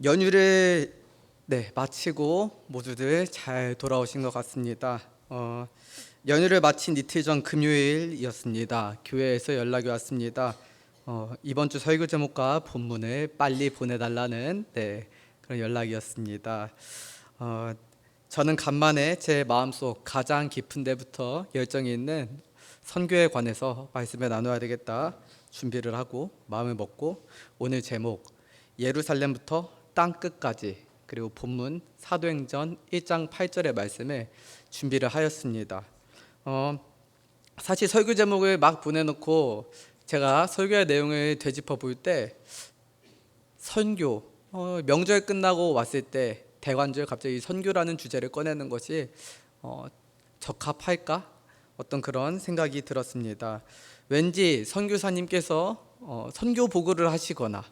연휴를 마치고 모두들 잘 돌아오신 것 같습니다. 연휴를 마친 이틀 전 금요일이었습니다. 교회에서 연락이 왔습니다. 이번 주 설교 제목과 본문을 빨리 보내달라는 그런 연락이었습니다. 저는 간만에 제 마음속 가장 깊은 데부터 열정이 있는 선교에 관해서 말씀을 나눠야 되겠다 준비를 하고 마음을 먹고 오늘 제목 예루살렘부터 땅끝까지 그리고 본문 사도행전 1장 8절의 말씀을 준비를 하였습니다. 사실 설교 제목을 막 보내놓고 제가 설교의 내용을 되짚어 볼 때 선교, 명절 끝나고 왔을 때 대관절 갑자기 선교라는 주제를 꺼내는 것이 적합할까? 어떤 그런 생각이 들었습니다. 왠지 선교사님께서 선교 보고를 하시거나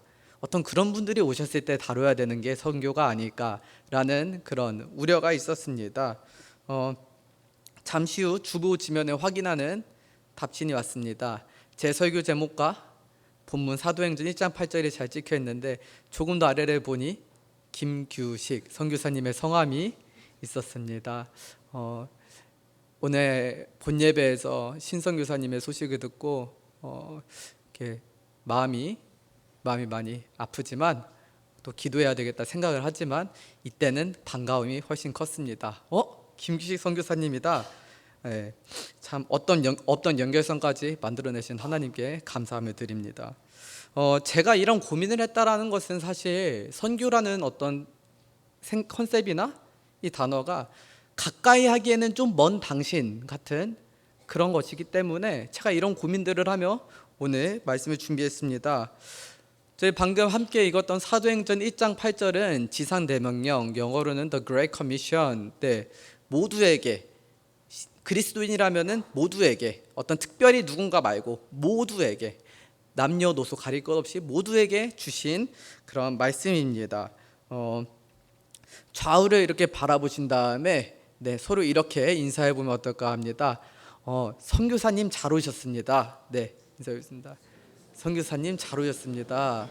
어떤 그런 분들이 오셨을 때 다뤄야 되는 게 선교가 아닐까라는 그런 우려가 있었습니다. 잠시 후 주보 지면에 확인하는 답신이 왔습니다. 제 설교 제목과 본문 사도행전 1장 8절이 잘 찍혀 있는데 조금 더 아래를 보니 김규식 선교사님의 성함이 있었습니다. 오늘 본 예배에서 신선교사님의 소식을 듣고 이렇게 마음이 많이 아프지만 또 기도해야 되겠다 생각을 하지만 이때는 반가움이 훨씬 컸습니다. 김규식 선교사님이다. 참 어떤 연결성까지 만들어내신 하나님께 감사함을 드립니다. 제가 이런 고민을 했다라는 것은 사실 선교라는 어떤 컨셉이나 이 단어가 가까이 하기에는 좀 먼 당신 같은 그런 것이기 때문에 제가 이런 고민들을 하며 오늘 말씀을 준비했습니다. 저희 방금 함께 읽었던 사도행전 1장 8절은 지상대명령, 영어로는 The Great Commission, 모두에게, 그리스도인이라면은 모두에게, 어떤 특별히 누군가 말고 모두에게, 남녀노소 가릴 것 없이 모두에게 주신 그런 말씀입니다. 좌우를 이렇게 바라보신 다음에 서로 이렇게 인사해 보면 어떨까 합니다. 선교사님 잘 오셨습니다. 인사드리겠습니다. 선교사님 잘 오셨습니다.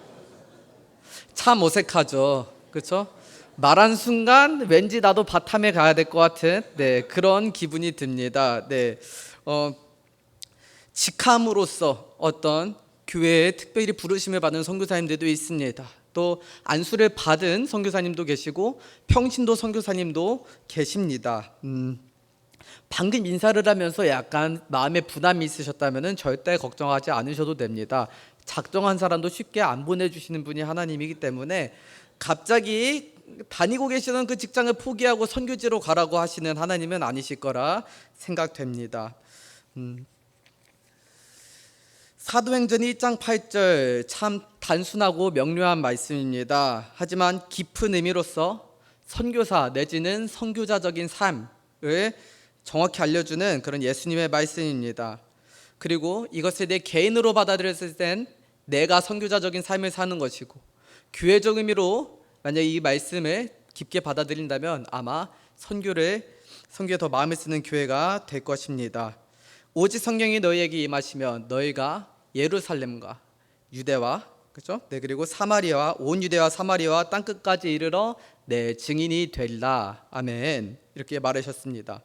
참 어색하죠, 그렇죠? 말한 순간 왠지 나도 바탐에 가야 될 것 같은 그런 기분이 듭니다. 직함으로서 어떤 교회에 특별히 부르심을 받은 선교사님들도 있습니다. 또 안수를 받은 선교사님도 계시고 평신도 선교사님도 계십니다. 방금 인사를 하면서 약간 마음에 부담이 있으셨다면 절대 걱정하지 않으셔도 됩니다. 작정한 사람도 쉽게 안 보내주시는 분이 하나님이기 때문에 갑자기 다니고 계시던 그 직장을 포기하고 선교지로 가라고 하시는 하나님은 아니실 거라 생각됩니다. 사도행전 1장 8절 참 단순하고 명료한 말씀입니다. 하지만 깊은 의미로서 선교사 내지는 선교자적인 삶을 정확히 알려주는 그런 예수님의 말씀입니다. 그리고 이것을 내 개인으로 받아들였을 땐 내가 선교자적인 삶을 사는 것이고 교회적 의미로 만약 이 말씀을 깊게 받아들인다면 아마 선교에 더 마음을 쓰는 교회가 될 것입니다. 오직 성령이 너희에게 임하시면 너희가 예루살렘과 유대와 그렇죠? 그리고 사마리아와 온 유대와 사마리아와 땅 끝까지 이르러 내 증인이 되리라. 아멘. 이렇게 말하셨습니다.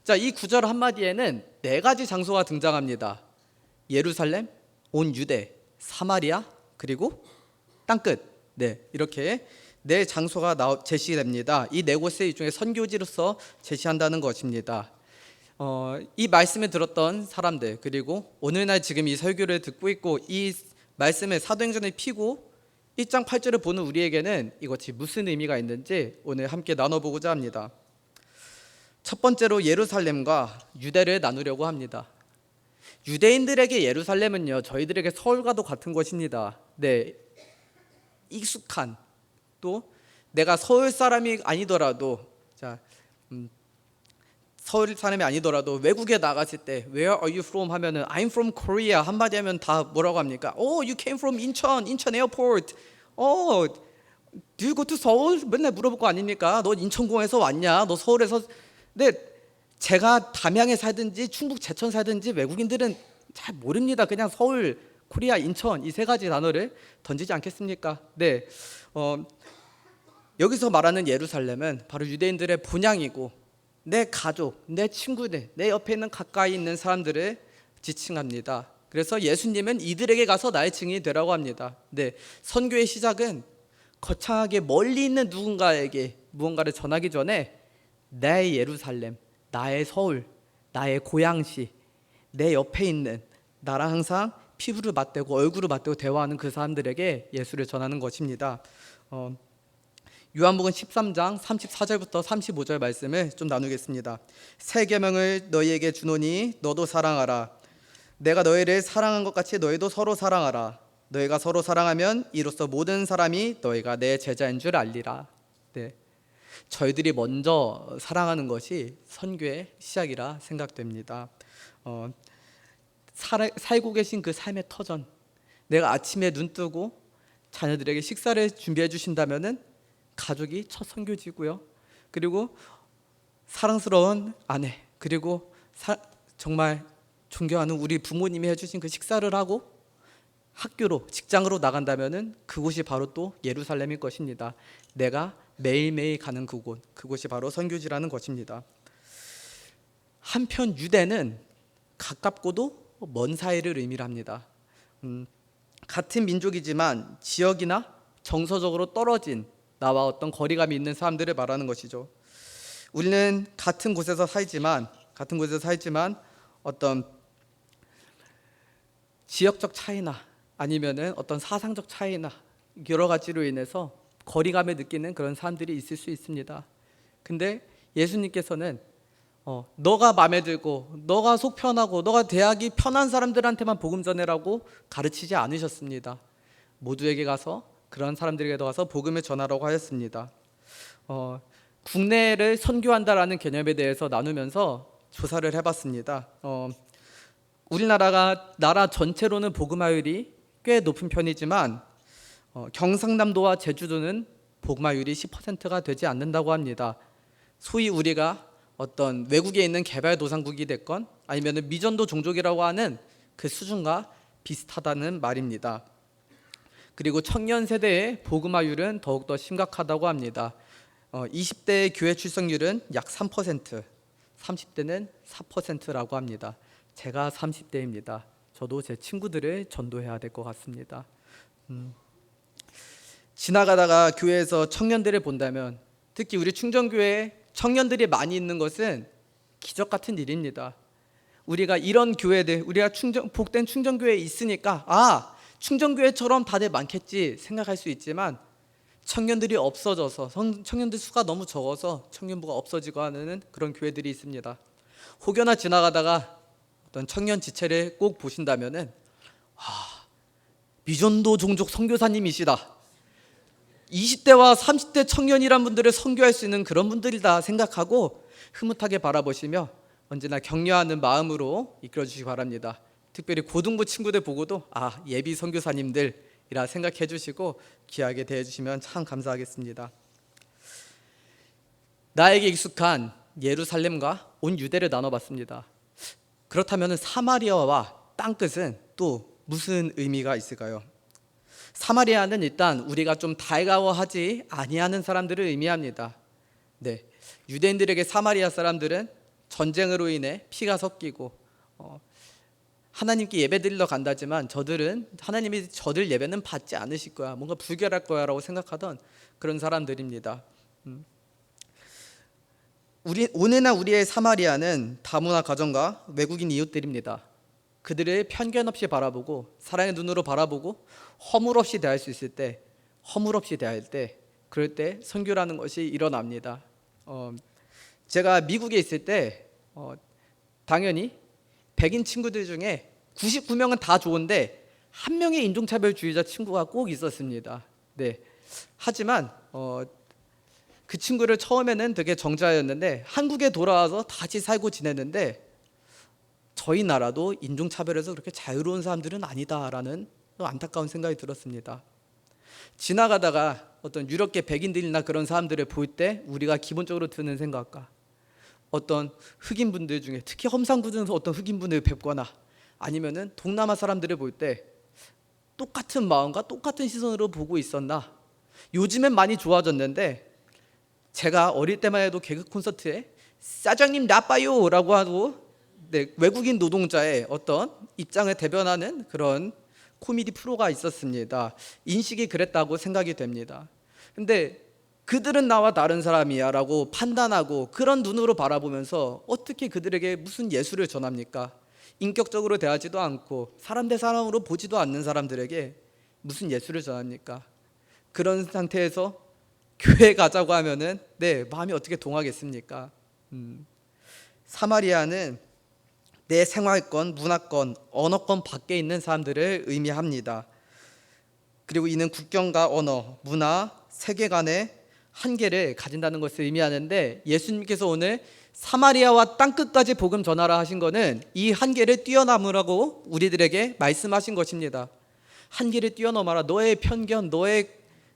자, 이 구절 한마디에는 네 가지 장소가 등장합니다. 예루살렘, 온 유대, 사마리아, 그리고 땅끝. 이렇게 네 장소가 제시됩니다. 이 네 곳을 일종의 선교지로서 제시한다는 것입니다. 이 말씀을 들었던 사람들 그리고 오늘날 지금 이 설교를 듣고 있고 이 말씀을 사도행전을 피고 1장 8절을 보는 우리에게는 이것이 무슨 의미가 있는지 오늘 함께 나눠보고자 합니다. 첫 번째로 예루살렘과 유대를 나누려고 합니다. 유대인들에게 예루살렘은요 저희들에게 서울과도 같은 것입니다. 익숙한 또 내가 서울 사람이 아니더라도 서울 사람이 아니더라도 외국에 나갔을 때 Where are you from 하면은 I'm from Korea 한마디 하면 다 뭐라고 합니까? You came from 인천 에어포트. Do you go to 서울? 맨날 물어볼 거 아닙니까? 너 인천공항에서 왔냐? 너 서울에서. 근데 제가 담양에 살든지 충북 제천 살든지 외국인들은 잘 모릅니다. 그냥 서울, 코리아, 인천 이 세 가지 단어를 던지지 않겠습니까? 여기서 말하는 예루살렘은 바로 유대인들의 본향이고 내 가족, 내 친구들, 내 옆에 있는 가까이 있는 사람들을 지칭합니다. 그래서 예수님은 이들에게 가서 나의 증인이 되라고 합니다. 네, 선교의 시작은 거창하게 멀리 있는 누군가에게 무언가를 전하기 전에 내 예루살렘, 나의 서울, 나의 고향시, 내 옆에 있는 나랑 항상 피부를 맞대고 얼굴을 맞대고 대화하는 그 사람들에게 예수를 전하는 것입니다. 요한복음 13장 34절부터 35절 말씀을 좀 나누겠습니다. 새 계명을 너희에게 주노니 너도 사랑하라. 내가 너희를 사랑한 것 같이 너희도 서로 사랑하라. 너희가 서로 사랑하면 이로써 모든 사람이 너희가 내 제자인 줄 알리라. 네, 저희들이 먼저 사랑하는 것이 선교의 시작이라 생각됩니다. 살고 계신 그 삶의 터전, 내가 아침에 눈 뜨고 자녀들에게 식사를 준비해 주신다면은 가족이 첫 선교지고요. 그리고 사랑스러운 아내, 그리고 정말 존경하는 우리 부모님이 해주신 그 식사를 하고 학교로, 직장으로 나간다면은 그곳이 바로 또 예루살렘일 것입니다. 내가 매일매일 가는 그곳이 바로 선교지라는 것입니다. 한편 유대는 가깝고도 먼 사이를 의미합니다. 같은 민족이지만 지역이나 정서적으로 떨어진 나와 어떤 거리감이 있는 사람들을 말하는 것이죠. 우리는 같은 곳에서 살지만 어떤 지역적 차이나 아니면은 어떤 사상적 차이나 여러 가지로 인해서 거리감을 느끼는 그런 사람들이 있을 수 있습니다. 근데 예수님께서는 너가 마음에 들고 너가 속 편하고 너가 대하기 편한 사람들한테만 복음 전해라고 가르치지 않으셨습니다. 모두에게 가서 그런 사람들에게도 가서 복음을 전하라고 하였습니다. 국내를 선교한다라는 개념에 대해서 나누면서 조사를 해봤습니다. 우리나라가 나라 전체로는 복음화율이 꽤 높은 편이지만 경상남도와 제주도는 복음화율이 10%가 되지 않는다고 합니다. 소위 우리가 어떤 외국에 있는 개발도상국이 됐건 아니면 미전도 종족이라고 하는 그 수준과 비슷하다는 말입니다. 그리고 청년 세대의 복음화율은 더욱더 심각하다고 합니다. 20대 교회 출석률은 약 3%, 30대는 4%라고 합니다. 제가 30대입니다. 저도 제 친구들을 전도해야 될 것 같습니다. 지나가다가 교회에서 청년들을 본다면 특히 우리 충정교회에 청년들이 많이 있는 것은 기적 같은 일입니다. 우리가 이런 교회들, 우리가 복된 충정교회에 있으니까 충정교회처럼 다들 많겠지 생각할 수 있지만 청년들이 없어져서 청년들 수가 너무 적어서 청년부가 없어지고 하는 그런 교회들이 있습니다. 혹여나 지나가다가 어떤 청년 지체를 꼭 보신다면은 미전도 종족 선교사님이시다. 20대와 30대 청년이란 분들을 선교할 수 있는 그런 분들이다 생각하고 흐뭇하게 바라보시며 언제나 격려하는 마음으로 이끌어 주시기 바랍니다. 특별히 고등부 친구들 보고도 예비 선교사님들이라 생각해 주시고 귀하게 대해 주시면 참 감사하겠습니다. 나에게 익숙한 예루살렘과 온 유대를 나눠봤습니다. 그렇다면 사마리아와 땅끝은 또 무슨 의미가 있을까요? 사마리아는 일단 우리가 좀 달가워하지 아니하는 사람들을 의미합니다. 네, 유대인들에게 사마리아 사람들은 전쟁으로 인해 피가 섞이고 하나님께 예배드리러 간다지만 저들은 하나님이 저들 예배는 받지 않으실 거야, 뭔가 불결할 거야 라고 생각하던 그런 사람들입니다. 오늘날 우리의 사마리아는 다문화 가정과 외국인 이웃들입니다. 그들을 편견 없이 바라보고 사랑의 눈으로 바라보고 허물없이 대할 수 있을 때, 허물없이 대할 때, 그럴 때 선교라는 것이 일어납니다. 제가 미국에 있을 때 당연히 백인 친구들 중에 99명은 다 좋은데 한 명의 인종차별주의자 친구가 꼭 있었습니다. 네. 하지만 그 친구를 처음에는 되게 정자였는데 한국에 돌아와서 다시 살고 지냈는데 저희 나라도 인종차별에서 그렇게 자유로운 사람들은 아니다라는 안타까운 생각이 들었습니다. 지나가다가 어떤 유럽계 백인들이나 그런 사람들을 볼 때 우리가 기본적으로 드는 생각과 어떤 흑인분들 중에 특히 험산구에서 어떤 흑인분을 뵙거나 아니면은 동남아 사람들을 볼 때 똑같은 마음과 똑같은 시선으로 보고 있었나? 요즘엔 많이 좋아졌는데 제가 어릴 때만 해도 개그 콘서트에 사장님 나빠요 라고 하고 외국인 노동자의 어떤 입장을 대변하는 그런 코미디 프로가 있었습니다. 인식이 그랬다고 생각이 됩니다. 근데 그들은 나와 다른 사람이야 라고 판단하고 그런 눈으로 바라보면서 어떻게 그들에게 무슨 예술을 전합니까? 인격적으로 대하지도 않고 사람 대 사람으로 보지도 않는 사람들에게 무슨 예술을 전합니까? 그런 상태에서 교회 가자고 하면은 마음이 어떻게 동하겠습니까? 사마리아는 내 생활권, 문화권, 언어권 밖에 있는 사람들을 의미합니다. 그리고 이는 국경과 언어, 문화, 세계관의 한계를 가진다는 것을 의미하는데, 예수님께서 오늘 사마리아와 땅끝까지 복음 전하라 하신 것은 이 한계를 뛰어넘으라고 우리들에게 말씀하신 것입니다. 한계를 뛰어넘어라. 너의 편견,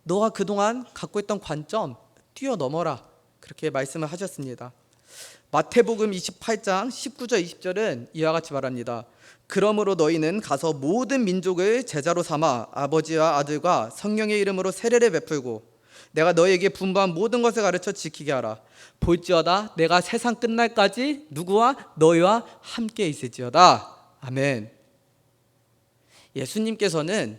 너가 그동안 갖고 있던 관점 뛰어넘어라. 그렇게 말씀을 하셨습니다. 마태복음 28장 19절 20절은 이와 같이 말합니다. 그러므로 너희는 가서 모든 민족을 제자로 삼아 아버지와 아들과 성령의 이름으로 세례를 베풀고 내가 너희에게 분부한 모든 것을 가르쳐 지키게 하라. 볼지어다 내가 세상 끝날까지 누구와 너희와 함께 있을지어다. 아멘. 예수님께서는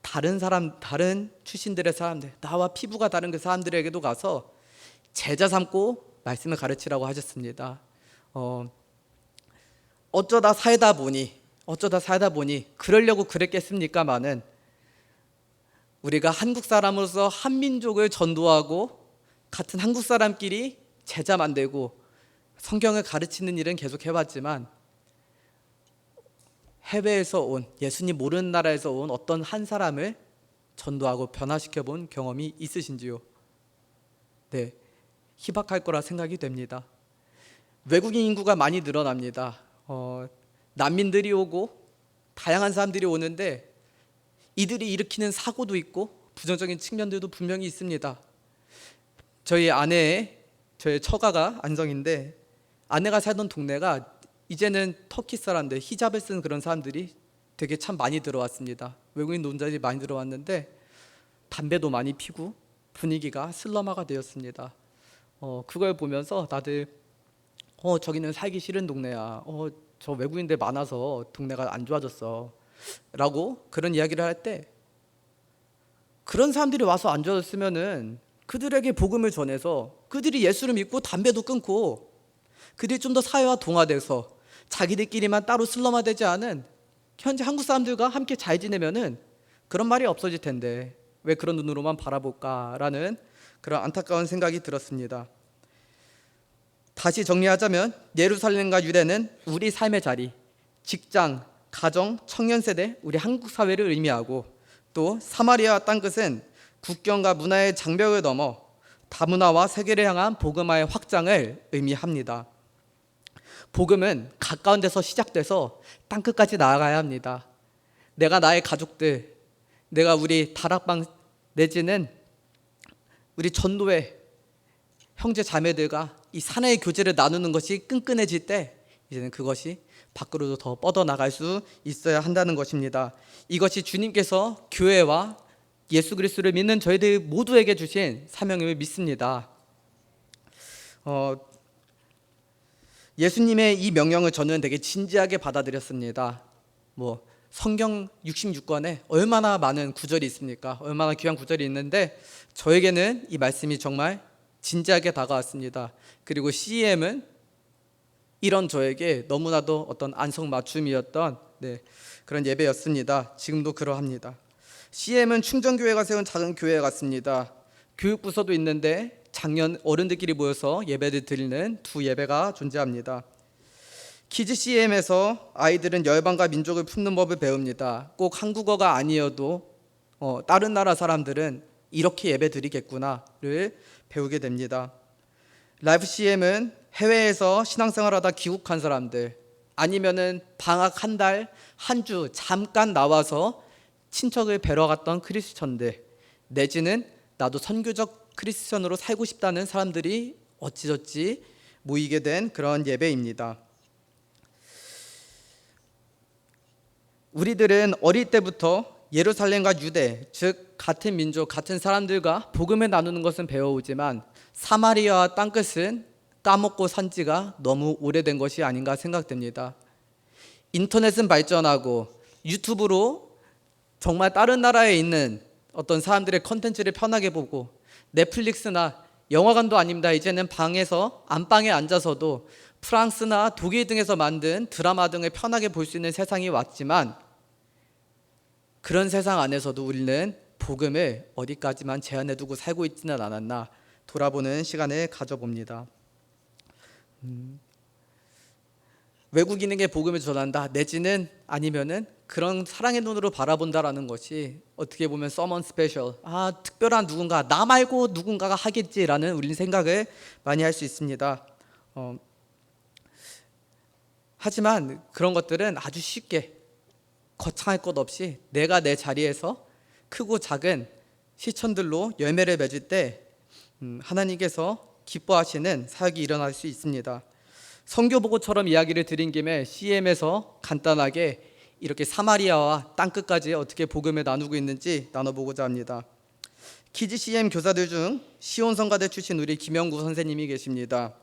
다른 출신들의 사람들, 나와 피부가 다른 그 사람들에게도 가서 제자 삼고 말씀을 가르치라고 하셨습니다. 어쩌다 살다 보니 그러려고 그랬겠습니까마는 우리가 한국 사람으로서 한민족을 전도하고 같은 한국 사람끼리 제자 만들고 성경을 가르치는 일은 계속 해왔지만 해외에서 온, 예수님 모르는 나라에서 온 어떤 한 사람을 전도하고 변화시켜 본 경험이 있으신지요? 네, 희박할 거라 생각이 됩니다. 외국인 인구가 많이 늘어납니다. 난민들이 오고 다양한 사람들이 오는데 이들이 일으키는 사고도 있고 부정적인 측면들도 분명히 있습니다. 저희 처가가 안성인데, 아내가 살던 동네가 이제는 터키 사람들, 히잡을 쓴 그런 사람들이 되게 참 많이 들어왔습니다. 외국인 노동자들이 많이 들어왔는데 담배도 많이 피고 분위기가 슬럼화가 되었습니다. 그걸 보면서 다들 저기는 살기 싫은 동네야. 저 외국인들 많아서 동네가 안 좋아졌어. 라고 그런 이야기를 할 때, 그런 사람들이 와서 안 좋아졌으면은 그들에게 복음을 전해서 그들이 예수를 믿고 담배도 끊고 그들이 좀 더 사회와 동화돼서 자기들끼리만 따로 슬럼화되지 않은 현재 한국 사람들과 함께 잘 지내면은 그런 말이 없어질 텐데 왜 그런 눈으로만 바라볼까라는 그런 안타까운 생각이 들었습니다. 다시 정리하자면 예루살렘과 유대는 우리 삶의 자리, 직장, 가정, 청년 세대, 우리 한국 사회를 의미하고, 또 사마리아와 땅끝은 국경과 문화의 장벽을 넘어 다문화와 세계를 향한 복음화의 확장을 의미합니다. 복음은 가까운 데서 시작돼서 땅끝까지 나아가야 합니다. 내가 나의 가족들, 내가 우리 다락방 내지는 우리 전도회 형제 자매들과 이 사내의 교제를 나누는 것이 끈끈해질 때 이제는 그것이 밖으로도 더 뻗어나갈 수 있어야 한다는 것입니다. 이것이 주님께서 교회와 예수 그리스도를 믿는 저희들 모두에게 주신 사명임을 믿습니다. 예수님의 이 명령을 저는 되게 진지하게 받아들였습니다. 성경 66권에 얼마나 많은 구절이 있습니까? 얼마나 귀한 구절이 있는데 저에게는 이 말씀이 정말 진지하게 다가왔습니다. 그리고 CEM은 이런 저에게 너무나도 어떤 안성맞춤이었던 그런 예배였습니다. 지금도 그러합니다. CM은 충정교회가 세운 작은 교회 같습니다. 교육부서도 있는데 작년 어른들끼리 모여서 예배를 드리는 두 예배가 존재합니다. 키즈 CM에서 아이들은 열방과 민족을 품는 법을 배웁니다. 꼭 한국어가 아니어도 다른 나라 사람들은 이렇게 예배 드리겠구나를 배우게 됩니다. 라이프 CM은 해외에서 신앙생활하다 귀국한 사람들, 아니면은 방학 한 달, 한 주 잠깐 나와서 친척을 뵈러 갔던 크리스천들, 내지는 나도 선교적 크리스천으로 살고 싶다는 사람들이 어찌저찌 모이게 된 그런 예배입니다. 우리들은 어릴 때부터 예루살렘과 유대, 즉 같은 민족, 같은 사람들과 복음을 나누는 것은 배워오지만 사마리아와 땅끝은 까먹고 산 지가 너무 오래된 것이 아닌가 생각됩니다. 인터넷은 발전하고 유튜브로 정말 다른 나라에 있는 어떤 사람들의 컨텐츠를 편하게 보고, 넷플릭스나 영화관도 아닙니다. 이제는 방에서 안방에 앉아서도 프랑스나 독일 등에서 만든 드라마 등을 편하게 볼 수 있는 세상이 왔지만, 그런 세상 안에서도 우리는 복음을 어디까지만 제한해 두고 살고 있지는 않았나 돌아보는 시간을 가져봅니다. 외국인에게 복음을 전한다 내지는 아니면은 그런 사랑의 눈으로 바라본다라는 것이 어떻게 보면 서먼 스페셜, 특별한 누군가, 나 말고 누군가가 하겠지라는 우리는 생각을 많이 할 수 있습니다. 하지만 그런 것들은 아주 쉽게 거창할 것 없이 내가 내 자리에서 크고 작은 실천들로 열매를 맺을 때 하나님께서 기뻐하시는 사역이 일어날 수 있습니다. 선교보고처럼 이야기를 드린 김에 CM에서 간단하게 이렇게 사마리아와 땅끝까지 어떻게 복음을 나누고 있는지 나눠보고자 합니다. 키즈 CM 교사들 중 시온성가대 출신 우리 김영구 선생님이 계십니다.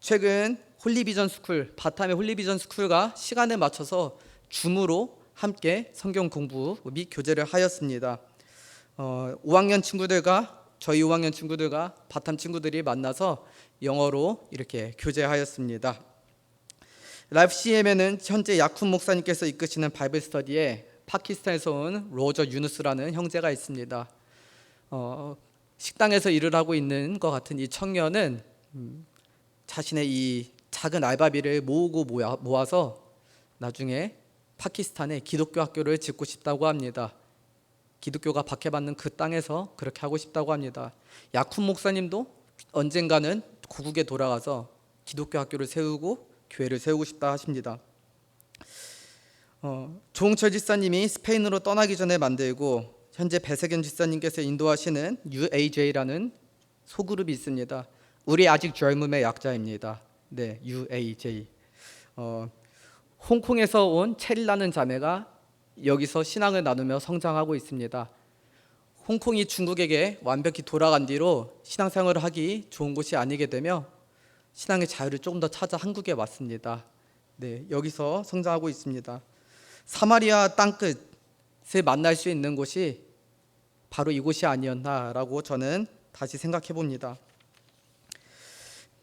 최근 홀리비전 스쿨, 바탐의 홀리비전 스쿨과 시간을 맞춰서 줌으로 함께 성경 공부 및 교제를 하였습니다. 5학년 친구들과 저희 5학년 친구들과 바탐 친구들이 만나서 영어로 이렇게 교제하였습니다. 라이프 CM에는 현재 야쿤 목사님께서 이끄시는 바이블 스터디에 파키스탄에서 온 로저 유누스라는 형제가 있습니다. 식당에서 일을 하고 있는 것 같은 이 청년은 자신의 이 작은 알바비를 모아서 나중에 파키스탄에 기독교 학교를 짓고 싶다고 합니다. 기독교가 박해받는 그 땅에서 그렇게 하고 싶다고 합니다. 야쿤 목사님도 언젠가는 고국에 돌아가서 기독교 학교를 세우고 교회를 세우고 싶다 하십니다. 조홍철 지사님이 스페인으로 떠나기 전에 만들고 현재 배세견 지사님께서 인도하시는 UAJ라는 소그룹이 있습니다. 우리 아직 젊음의 약자입니다. 네, UAJ. 홍콩에서 온 체리라는 자매가 여기서 신앙을 나누며 성장하고 있습니다. 홍콩이 중국에게 완벽히 돌아간 뒤로 신앙생활을 하기 좋은 곳이 아니게 되며 신앙의 자유를 조금 더 찾아 한국에 왔습니다. 네, 여기서 성장하고 있습니다. 사마리아 땅끝을 만날 수 있는 곳이 바로 이곳이 아니었나라고 저는 다시 생각해 봅니다.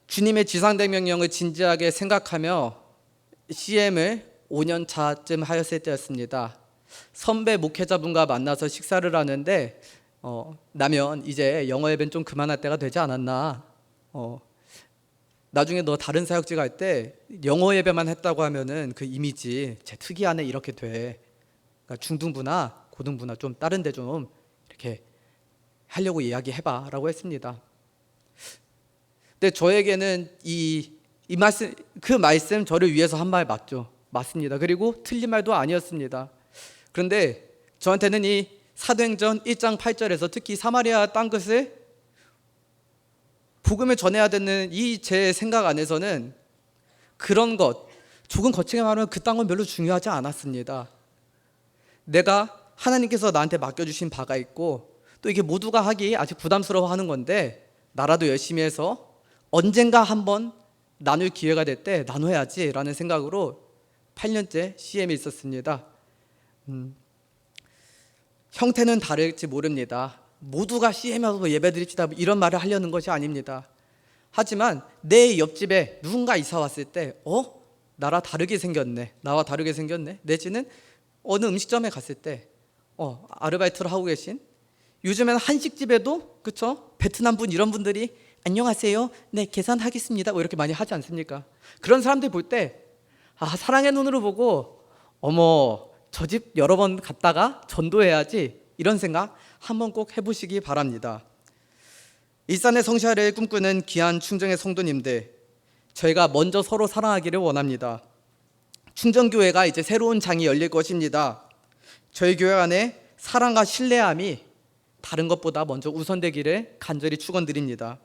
주님의 지상된 명령을 진지하게 생각하며 CM을 5년 차쯤 하였을 때였습니다. 선배 목회자분과 만나서 식사를 하는데 나면 이제 영어 예배는 좀 그만할 때가 되지 않았나, 나중에 너 다른 사역지 갈 때 영어 예배만 했다고 하면은 그 이미지 제 특이하네 이렇게 돼. 그러니까 중등부나 고등부나 좀 다른 데 좀 이렇게 하려고 이야기해봐 라고 했습니다. 근데 저에게는 이 말씀, 그 말씀 저를 위해서 한 말 맞죠. 맞습니다. 그리고 틀린 말도 아니었습니다. 그런데 저한테는 이 사도행전 1장 8절에서 특히 사마리아 땅끝을 복음을 전해야 되는 이 제 생각 안에서는 그런 것, 조금 거칠게 말하면 그 땅은 별로 중요하지 않았습니다. 내가 하나님께서 나한테 맡겨주신 바가 있고 또 이게 모두가 하기 아직 부담스러워하는 건데 나라도 열심히 해서 언젠가 한번 나눌 기회가 될 때 나눠야지 라는 생각으로 8년째 CM에 있었습니다. 형태는 다를지 모릅니다. 모두가 CM에서 예배드립시다 이런 말을 하려는 것이 아닙니다. 하지만 내 옆집에 누군가 이사 왔을 때 나와 다르게 생겼네 내지는 어느 음식점에 갔을 때 아르바이트를 하고 계신, 요즘에는 한식집에도 그쵸? 베트남 분 이런 분들이 안녕하세요, 네 계산하겠습니다 이렇게 많이 하지 않습니까? 그런 사람들 볼 때 사랑의 눈으로 보고 어머 저 집 여러 번 갔다가 전도해야지 이런 생각 한번 꼭 해보시기 바랍니다. 일산의 성시아를 꿈꾸는 귀한 충정의 성도님들, 저희가 먼저 서로 사랑하기를 원합니다. 충정교회가 이제 새로운 장이 열릴 것입니다. 저희 교회 안에 사랑과 신뢰함이 다른 것보다 먼저 우선되기를 간절히 축원드립니다.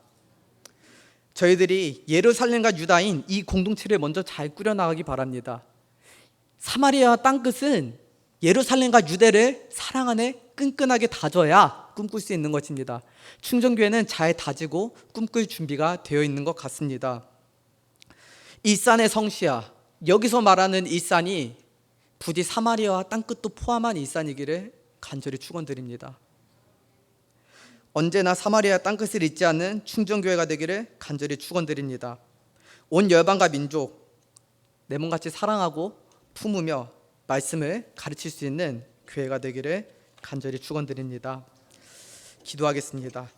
저희들이 예루살렘과 유다인 이 공동체를 먼저 잘 꾸려나가기 바랍니다. 사마리아 땅끝은 예루살렘과 유대를 사랑 안에 끈끈하게 다져야 꿈꿀 수 있는 것입니다. 충정교회는 잘 다지고 꿈꿀 준비가 되어 있는 것 같습니다. 일산의 성시야, 여기서 말하는 일산이 부디 사마리아와 땅끝도 포함한 일산이기를 간절히 축원드립니다. 언제나 사마리아 땅끝을 잊지 않는 충정교회가 되기를 간절히 축원드립니다. 온 열방과 민족 내 몸같이 사랑하고 품으며 말씀을 가르칠 수 있는 교회가 되기를 간절히 축원드립니다. 기도하겠습니다.